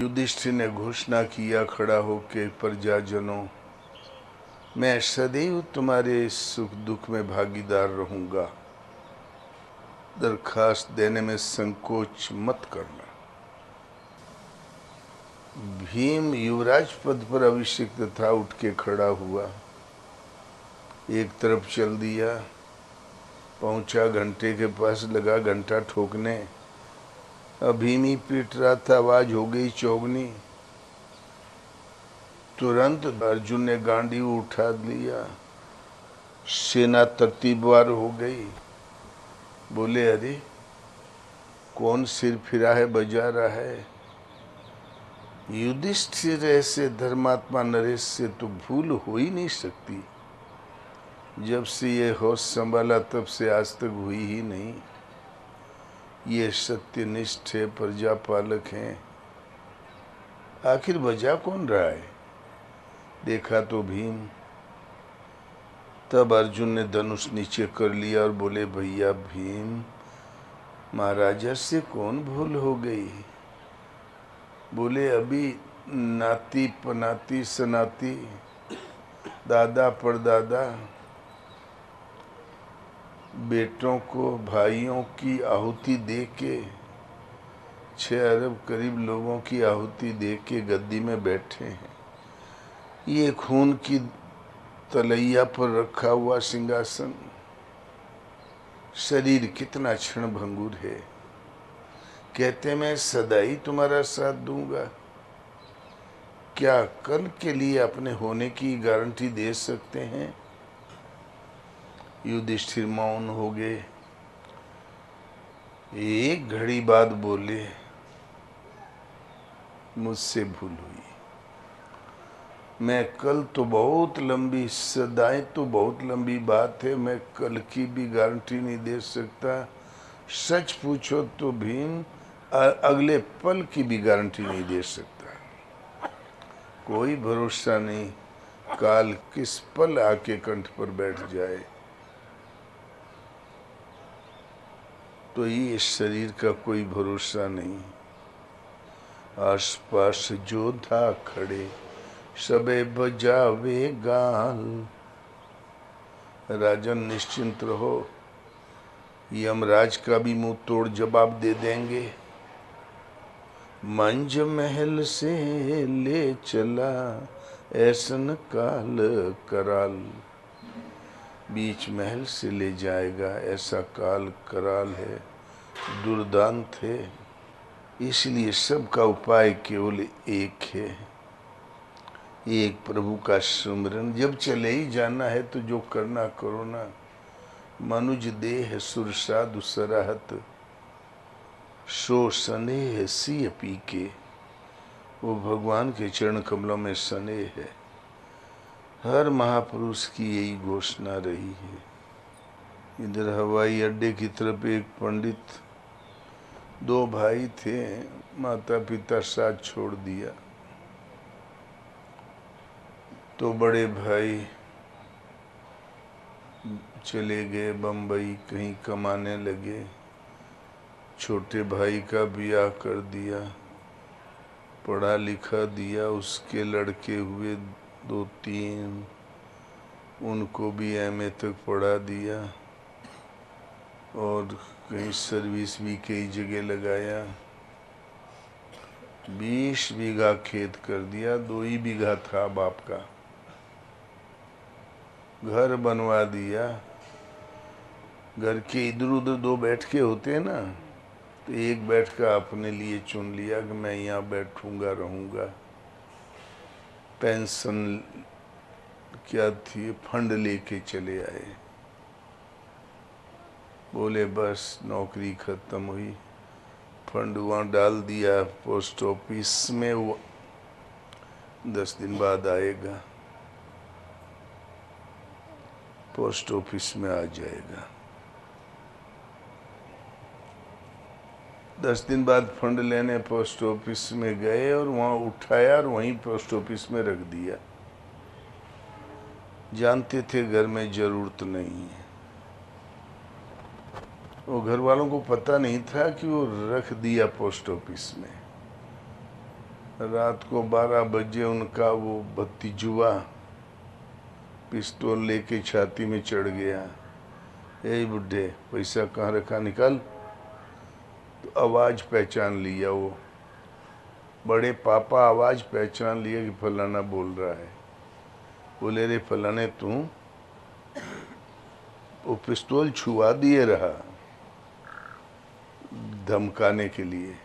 युधिष्ठिर ने घोषणा किया खड़ा होके, प्रजाजनों, मैं सदैव तुम्हारे सुख दुख में भागीदार रहूंगा। दरखास्त देने में संकोच मत करना। भीम युवराज पद पर अभिषिक्त था, उठ के खड़ा हुआ, एक तरफ चल दिया, पहुंचा घंटे के पास, लगा घंटा ठोकने। भीम ही पीट रहा था, आवाज हो गई चौगनी। तुरंत अर्जुन ने गांडी उठा लिया, सेना तरतीबवार हो गई। बोले, अरे कौन सिर फिरा है, बजा रहा है? युधिष्ठिर ऐसे धर्मात्मा नरेश से तो भूल हो ही नहीं सकती। जब से ये होश संभाला तब से आज तक हुई ही नहीं। ये सत्यनिष्ठ है, प्रजापालक हैं। आखिर बजा कौन रहा है? देखा तो भीम। तब अर्जुन ने धनुष नीचे कर लिया और बोले, भैया भीम, महाराजा से कौन भूल हो गई? बोले, अभी नाती पनाती सनाती, दादा परदादा, बेटों को भाइयों की आहुति दे के, 6 अरब करीब लोगों की आहुति दे के गद्दी में बैठे हैं। ये खून की तलैया पर रखा हुआ सिंहासन, शरीर कितना क्षण भंगुर है। कहते मैं सदा ही तुम्हारा साथ दूंगा। क्या कल के लिए अपने होने की गारंटी दे सकते हैं? युधिष्ठिर मौन हो गए। एक घड़ी बाद बोले, मुझसे भूल हुई। मैं कल तो बहुत लंबी, सदाएं तो बहुत लंबी बात है, मैं कल की भी गारंटी नहीं दे सकता। सच पूछो तो भीम, अगले पल की भी गारंटी नहीं दे सकता। कोई भरोसा नहीं, काल किस पल आके कंठ पर बैठ जाए। तो ये शरीर का कोई भरोसा नहीं। आसपास जोधा खड़े, सबे बजावे गाल। राजन निश्चिंत रहो, यमराज का भी मुंह तोड़ जवाब दे देंगे। मंज महल से ले चला ऐसन काल कराल। बीच महल से ले जाएगा, ऐसा काल कराल है, दुर्दांत है। इसलिए सबका उपाय केवल एक है, एक प्रभु का सुमिरन। जब चले ही जाना है तो जो करना करो ना। मनुज देह सुरसाधु सराहत, सो स्नेह सिय पी के। वो भगवान के चरण कमलों में स्नेह है। हर महापुरुष की यही घोषणा रही है। इधर हवाई अड्डे की तरफ एक पंडित, 2 भाई थे, माता पिता साथ छोड़ दिया। तो बड़े भाई चले गए बम्बई, कहीं कमाने लगे। छोटे भाई का ब्याह कर दिया, पढ़ा लिखा दिया। उसके लड़के हुए 2-3, उनको भी एमए तक पढ़ा दिया और कहीं सर्विस भी कई जगह लगाया। 20 बीघा खेत कर दिया, 2 ही बीघा था बाप का। घर बनवा दिया। घर के इधर उधर 2 बैठके होते हैं ना, तो एक बैठका अपने लिए चुन लिया कि मैं यहाँ बैठूंगा रहूँगा। पेंशन क्या थी, फंड लेके चले आए। बोले बस नौकरी खत्म हुई, फंड वहाँ डाल दिया पोस्ट ऑफिस में, वो 10 दिन बाद आएगा, पोस्ट ऑफिस में आ जाएगा। 10 दिन बाद फंड लेने पोस्ट ऑफिस में गए और वहाँ उठाया और वहीं पोस्ट ऑफिस में रख दिया। जानते थे घर में जरूरत नहीं है। वो घर वालों को पता नहीं था कि वो रख दिया पोस्ट ऑफिस में। रात को 12 बजे उनका वो भतीजुआ पिस्तौल लेके छाती में चढ़ गया, यही बुढ़े पैसा कहाँ रखा, निकाल। तो आवाज़ पहचान लिया, वो बड़े पापा आवाज़ पहचान लिया कि फलाना बोल रहा है। बोले रे फलाने तू, वो पिस्तौल छुआ दिए रहा धमकाने के लिए।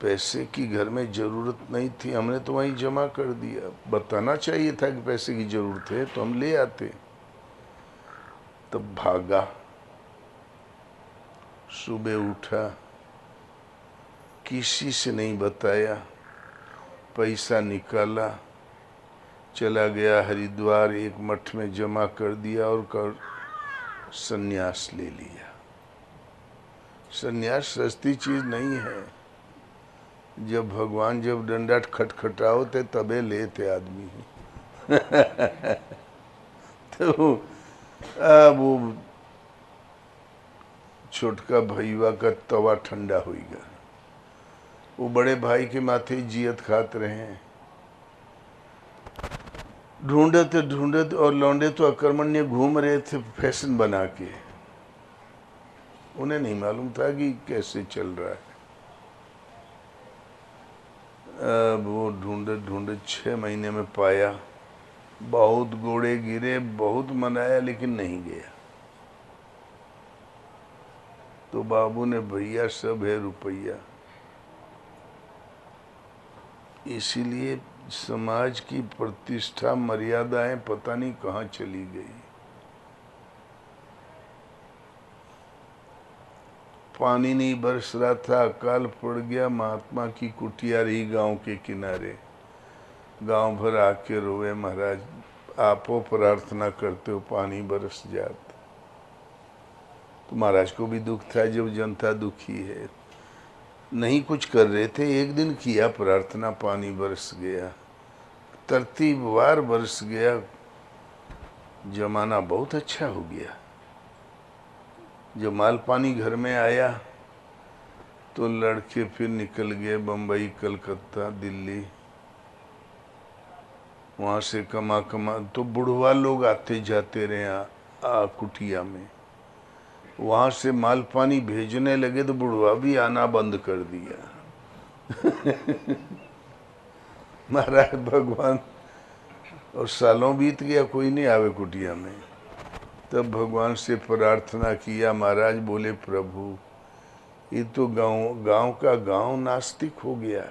पैसे की घर में ज़रूरत नहीं थी, हमने तो वहीं जमा कर दिया। बताना चाहिए था कि पैसे की ज़रूरत है तो हम ले आते। तब भागा, सुबह उठा, किसी से नहीं बताया, पैसा निकाला, चला गया हरिद्वार, एक मठ में जमा कर दिया और कर संन्यास ले लिया। संन्यास सस्ती चीज़ नहीं है। जब भगवान जब डंडा खटखटाओ थे तबे लेते आदमी तो अब वो छोटका भैया का तवा ठंडा होगा। वो बड़े भाई के माथे जियत खात रहे हैं, ढूंढते और लौंडे तो अकर्मण्य घूम रहे थे फैशन बना के। उन्हें नहीं मालूम था कि कैसे चल रहा है। अब वो ढूंढे 6 महीने में पाया। बहुत घोड़े गिरे, बहुत मनाया, लेकिन नहीं गया। तो बाबू ने, भैया सब है रुपया। इसीलिए समाज की प्रतिष्ठा मर्यादाएं पता नहीं कहाँ चली गई। पानी नहीं बरस रहा था, अकाल पड़ गया, महात्मा की कुटिया रही गांव के किनारे। गांव भर आके रोए, महाराज आपो प्रार्थना करते हो पानी बरस जात। तो महाराज को भी दुख था, जब जनता दुखी है। नहीं कुछ कर रहे थे, एक दिन किया प्रार्थना, पानी बरस गया, तरतीबवार बरस गया। जमाना बहुत अच्छा हो गया। जब माल पानी घर में आया तो लड़के फिर निकल गए बम्बई, कलकत्ता, दिल्ली। वहाँ से कमा तो बुढ़वा लोग आते जाते रहे कुटिया में। वहाँ से माल पानी भेजने लगे तो बुढ़वा भी आना बंद कर दिया महाराज भगवान, और सालों बीत गया, कोई नहीं आवे कुटिया में। तब भगवान से प्रार्थना किया। महाराज बोले, प्रभु ये तो गांव का गांव नास्तिक हो गया।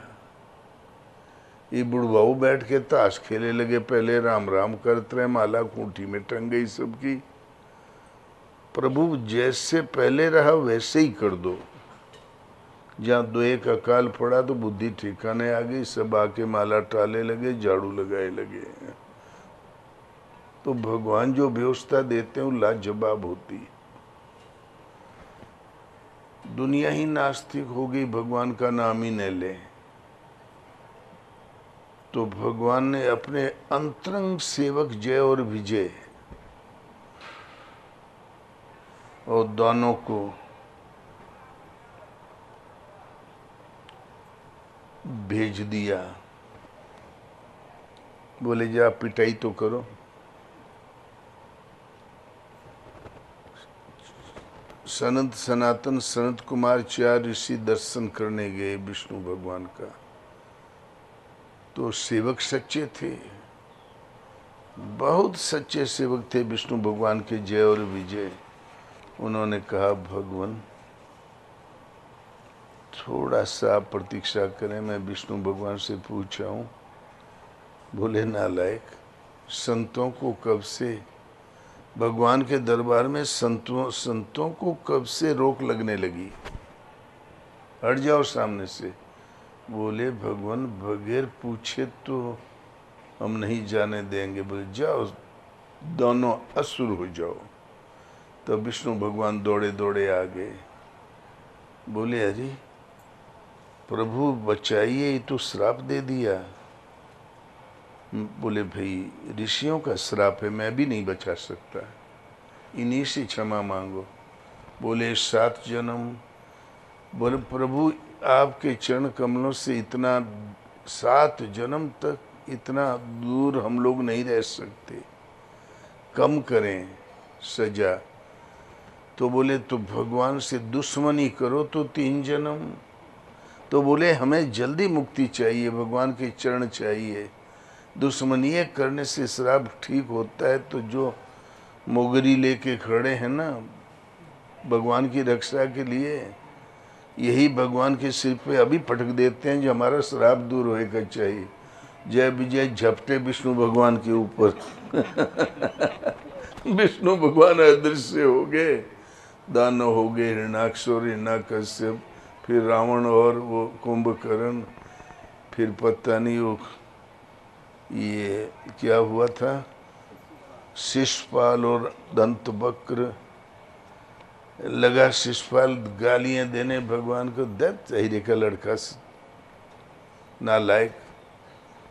ये बुढ़वाऊ बैठ के ताश खेले लगे, पहले राम राम करते रहे, माला खूंटी में टंग गई सबकी। प्रभु जैसे पहले रहा वैसे ही कर दो। जहाँ 2 एक अकाल पड़ा तो बुद्धि ठिकाने आ गई, सब आके माला टाले लगे, झाड़ू लगाए लगे। तो भगवान जो व्यवस्था देते हैं वो लाजवाब होती। दुनिया ही नास्तिक हो गई, भगवान का नाम ही न ले। तो भगवान ने अपने अंतरंग सेवक जय और विजय और दोनों को भेज दिया। बोले जा पिटाई तो करो। सनातन सनत कुमार 4 ऋषि दर्शन करने गए विष्णु भगवान का। तो सेवक सच्चे थे, बहुत सच्चे सेवक थे विष्णु भगवान के जय और विजय। उन्होंने कहा, भगवान थोड़ा सा प्रतीक्षा करें, मैं विष्णु भगवान से पूछा हूँ। बोले, नालायक, संतों को कब से भगवान के दरबार में संतों को कब से रोक लगने लगी, हट जाओ सामने से। बोले, भगवान बगैर पूछे तो हम नहीं जाने देंगे। बोले, जाओ दोनों असुर हो जाओ। तो विष्णु भगवान दौड़े दौड़े आ गए। बोले, अरे प्रभु बचाइए, ये तो श्राप दे दिया। बोले, भाई ऋषियों का श्राप है, मैं भी नहीं बचा सकता, इन्हीं से क्षमा मांगो। बोले, 7 जन्म। बोले, प्रभु आपके चरण कमलों से इतना 7 जन्म तक इतना दूर हम लोग नहीं रह सकते, कम करें सजा। तो बोले तो भगवान से दुश्मनी करो तो 3 जन्म। तो बोले हमें जल्दी मुक्ति चाहिए, भगवान के चरण चाहिए। दुश्मनी करने से श्राप ठीक होता है। तो जो मोगरी लेके खड़े हैं ना भगवान की रक्षा के लिए, यही भगवान के सिर पे अभी पटक देते हैं जो हमारा श्राप दूर होएगा चाहिए। जय विजय झपटे विष्णु भगवान के ऊपर। विष्णु भगवान अदृश्य हो गए, दानव हो गए, हिरणाक्षर, हिरण्यकश्यप, फिर रावण और वो कुंभकर्ण, फिर पता नहीं वो ये क्या हुआ था, शिशुपाल और दंतवक्र। लगा शिशुपाल गालियां देने भगवान को, दैत्य का लड़का नालायक,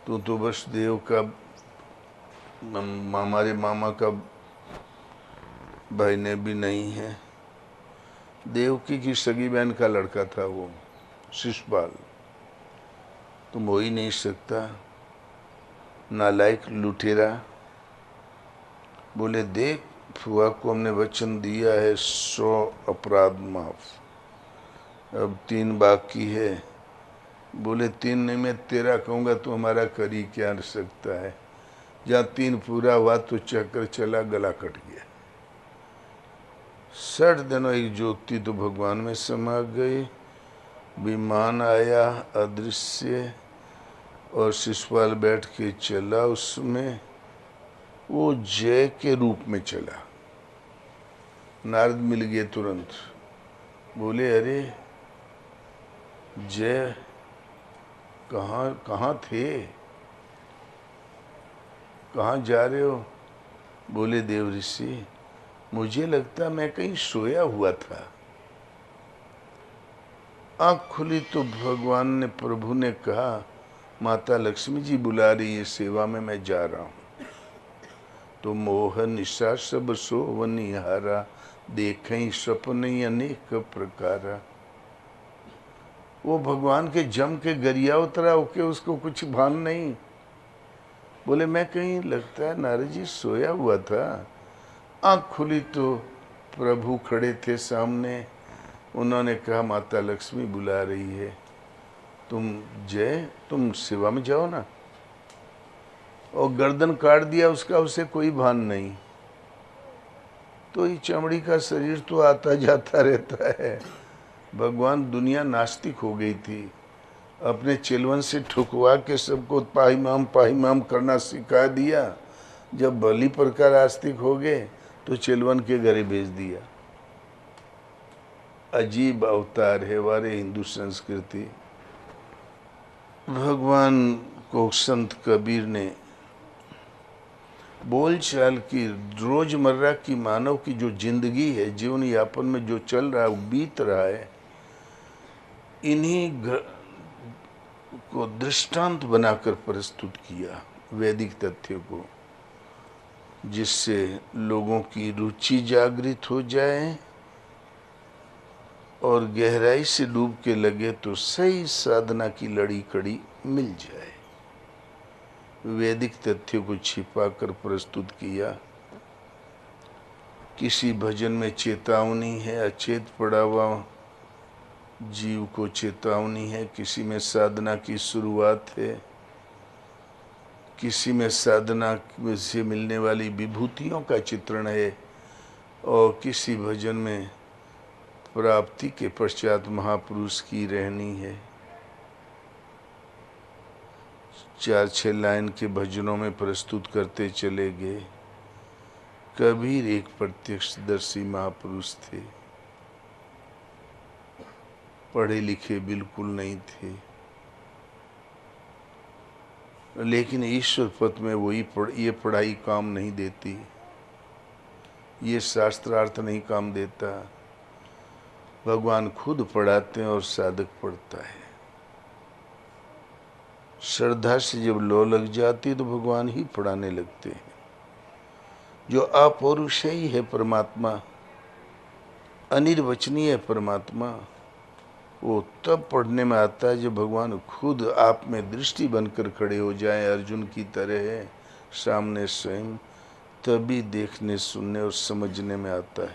तू तो बस देव का हमारे मामा का भाई ने भी नहीं है। देवकी की सगी बहन का लड़का था वो शिशुपाल, तुम हो ही नहीं सकता, नालायक लुटेरा। बोले देख फुआ को हमने वचन दिया है 100 अपराध माफ, अब 3 बाकी है। बोले 3 नहीं, मैं 13 कहूँगा तो हमारा कर ही क्या सकता है। जहाँ 3 पूरा हुआ तो चक्कर चला, गला कट गया। 60 दिनों एक ज्योति तो भगवान में समा गई। विमान आया अदृश्य और शिशुपाल बैठ के चला उसमें, वो जय के रूप में चला। नारद मिल गए तुरंत, बोले अरे जय कहाँ थे, कहाँ जा रहे हो। बोले देव ऋषि मुझे लगता मैं कहीं सोया हुआ था। आँख खुली तो भगवान ने, प्रभु ने कहा माता लक्ष्मी जी बुला रही है सेवा में, मैं जा रहा हूँ। तो मोह निशा सब सोवनिहारा, देखें सपने अनेक प्रकारा। वो भगवान के जम के गरिया उतरा होके, उसको कुछ भान नहीं। बोले मैं कहीं लगता है नारद जी सोया हुआ था। आँख खुली तो प्रभु खड़े थे सामने। उन्होंने कहा माता लक्ष्मी बुला रही है, तुम सेवा में जाओ ना। और गर्दन काट दिया उसका, उसे कोई भान नहीं। तो ये चमड़ी का शरीर तो आता जाता रहता है। भगवान, दुनिया नास्तिक हो गई थी, अपने चिलवन से ठुकवा के सबको पाहिमाम करना सिखा दिया। जब बलि प्रकार आस्तिक हो गए तो चिलवन के घरे भेज दिया। अजीब अवतार है हमारे हिंदू संस्कृति। भगवान को संत कबीर ने बोलचाल की, रोजमर्रा की मानव की जो जिंदगी है, जीवन यापन में जो चल रहा है, वो बीत रहा है, इन्हीं को दृष्टांत बनाकर प्रस्तुत किया वैदिक तथ्य को, जिससे लोगों की रुचि जागृत हो जाए और गहराई से डूब के लगे तो सही साधना की लड़ी कड़ी मिल जाए। वैदिक तथ्यों को छिपाकर प्रस्तुत किया। किसी भजन में चेतावनी है, अचेत पड़ा हुआ जीव को चेतावनी है। किसी में साधना की शुरुआत है, किसी में साधना से मिलने वाली विभूतियों का चित्रण है, और किसी भजन में प्राप्ति के पश्चात महापुरुष की रहनी है। 4-6 लाइन के भजनों में प्रस्तुत करते चले गए। कबीर एक प्रत्यक्षदर्शी महापुरुष थे, पढ़े लिखे बिल्कुल नहीं थे, लेकिन ईश्वर पथ में ये पढ़ाई काम नहीं देती, ये शास्त्रार्थ नहीं काम देता। भगवान खुद पढ़ाते हैं और साधक पढ़ता है। श्रद्धा से जब लो लग जाती तो भगवान ही पढ़ाने लगते हैं। जो अपौरुषेय है परमात्मा, अनिर्वचनीय परमात्मा, वो तब पढ़ने में आता है जब भगवान खुद आप में दृष्टि बनकर खड़े हो जाएं, अर्जुन की तरह है सामने स्वयं, तभी देखने सुनने और समझने में आता है।